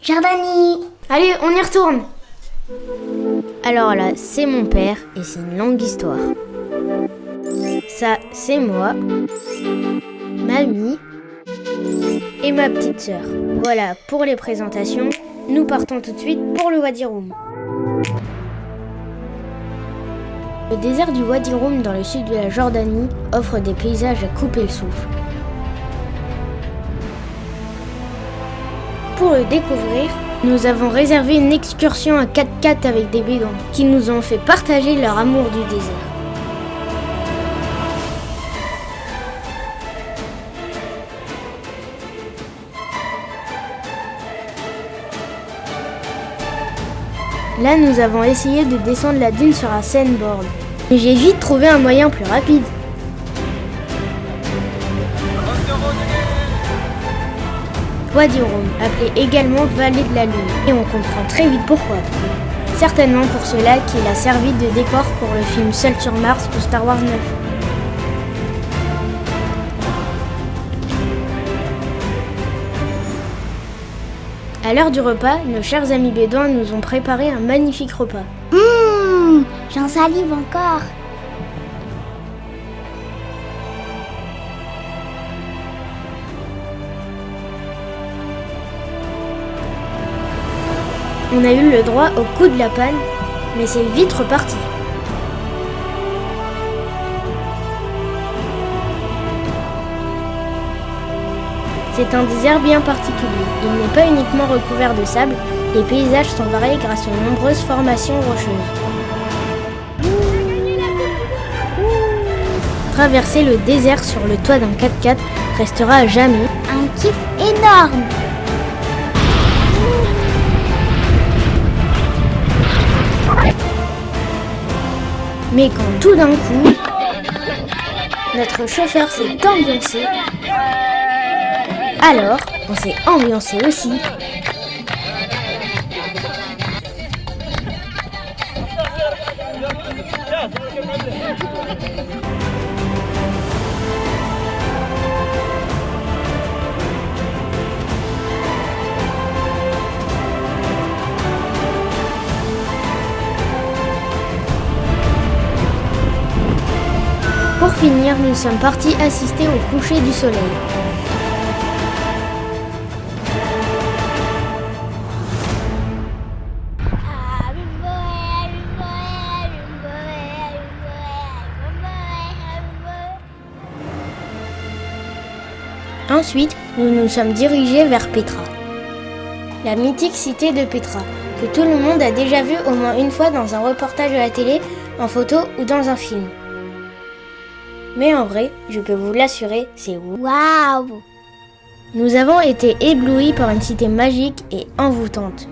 Jordanie. Allez, on y retourne. Alors là, c'est mon père et c'est une longue histoire. Ça, c'est moi, mamie et ma petite sœur. Voilà pour les présentations. Nous partons tout de suite pour le Wadi Rum. Le désert du Wadi Rum dans le sud de la Jordanie offre des paysages à couper le souffle. Pour le découvrir, nous avons réservé une excursion à 4x4 avec des bédouins qui nous ont fait partager leur amour du désert. Là, nous avons essayé de descendre la dune sur un sandboard, mais j'ai vite trouvé un moyen plus rapide. Wadi Rum, appelé également Vallée de la Lune, et on comprend très vite pourquoi. Certainement pour ce lac qui a servi de décor pour le film Seul sur Mars ou Star Wars 9. À l'heure du repas, nos chers amis bédouins nous ont préparé un magnifique repas. J'en salive encore. On a eu le droit au coup de la panne, mais c'est vite reparti. C'est un désert bien particulier. Il n'est pas uniquement recouvert de sable, les paysages sont variés grâce aux nombreuses formations rocheuses. Traverser le désert sur le toit d'un 4x4 restera à jamais Un kiff énorme. Mais quand tout d'un coup, notre chauffeur s'est ambiancé, alors on s'est ambiancé aussi. Pour finir, nous sommes partis assister au coucher du soleil. Ensuite, nous nous sommes dirigés vers Petra. La mythique cité de Petra, que tout le monde a déjà vue au moins une fois dans un reportage à la télé, en photo ou dans un film. Mais en vrai, je peux vous l'assurer, c'est Waouh. Nous avons été éblouis par une cité magique et envoûtante.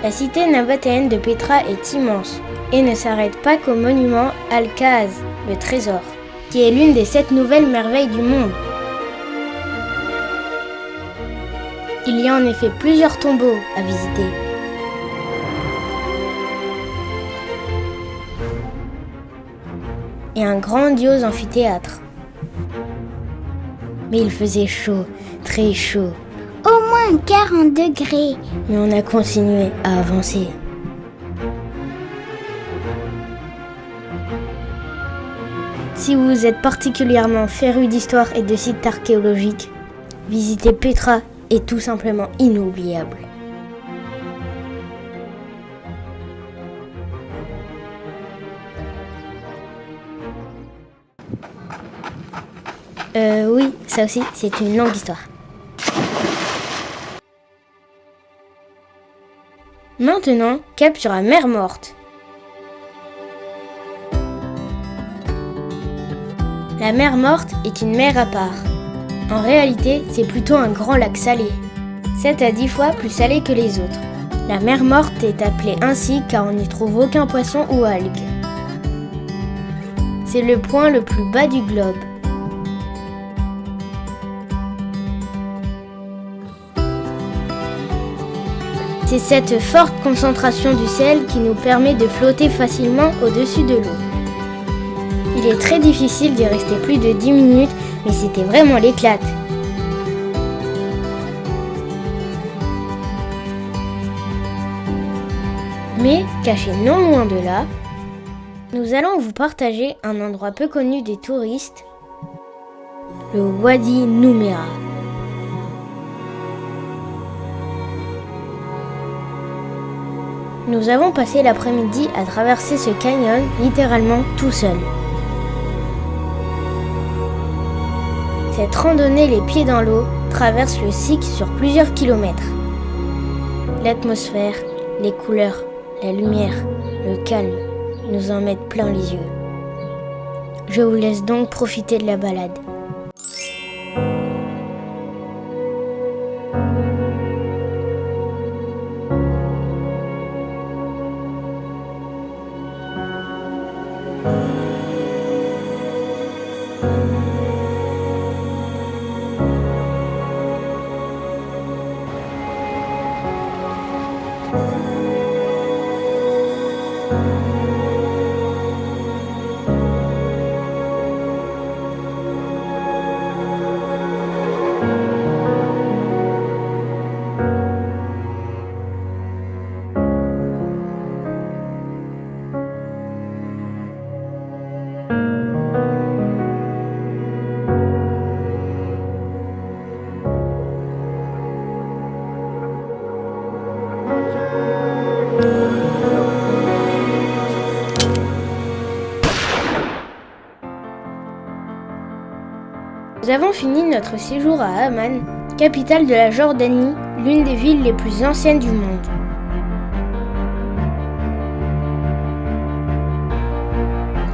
La cité nabatéenne de Petra est immense et ne s'arrête pas qu'au monument Al-Kahz, le trésor, qui est l'une des 7 nouvelles merveilles du monde. Il y a en effet plusieurs tombeaux à visiter. Et un grandiose amphithéâtre. Mais il faisait chaud, très chaud. Au moins 40 degrés. Mais on a continué à avancer. Si vous êtes particulièrement féru d'histoire et de sites archéologiques, visiter Petra est tout simplement inoubliable. Oui, ça aussi, c'est une longue histoire. Maintenant, cap sur la mer Morte. La mer Morte est une mer à part. En réalité, c'est plutôt un grand lac salé, 7 à 10 fois plus salé que les autres. La mer Morte est appelée ainsi car on n'y trouve aucun poisson ou algues. C'est le point le plus bas du globe. C'est cette forte concentration du sel qui nous permet de flotter facilement au-dessus de l'eau. Il est très difficile d'y rester plus de 10 minutes, mais c'était vraiment l'éclate. Mais, caché non loin de là, nous allons vous partager un endroit peu connu des touristes, le Wadi Nouméra. Nous avons passé l'après-midi à traverser ce canyon littéralement tout seul. Cette randonnée les pieds dans l'eau traverse le Siq sur plusieurs kilomètres. L'atmosphère, les couleurs, la lumière, le calme nous en mettent plein les yeux. Je vous laisse donc profiter de la balade. Nous avons fini notre séjour à Amman, capitale de la Jordanie, l'une des villes les plus anciennes du monde.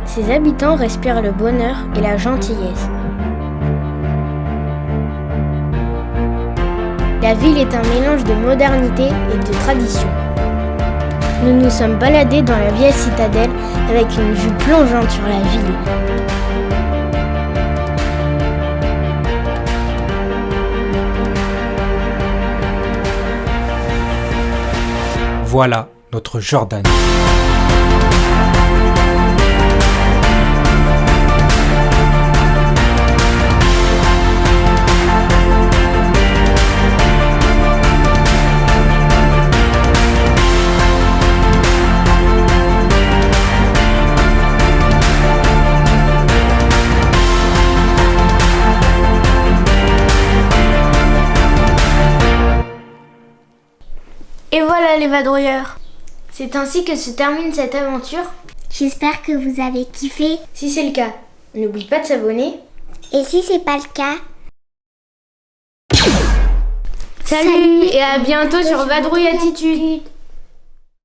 Ses habitants respirent le bonheur et la gentillesse. La ville est un mélange de modernité et de tradition. Nous nous sommes baladés dans la vieille citadelle avec une vue plongeante sur la ville. Voilà notre Jordanie. Et voilà les vadrouilleurs. C'est ainsi que se termine cette aventure. J'espère que vous avez kiffé. Si c'est le cas, n'oublie pas de s'abonner. Et si c'est pas le cas, Salut et à bientôt sur Vadrouille Attitude.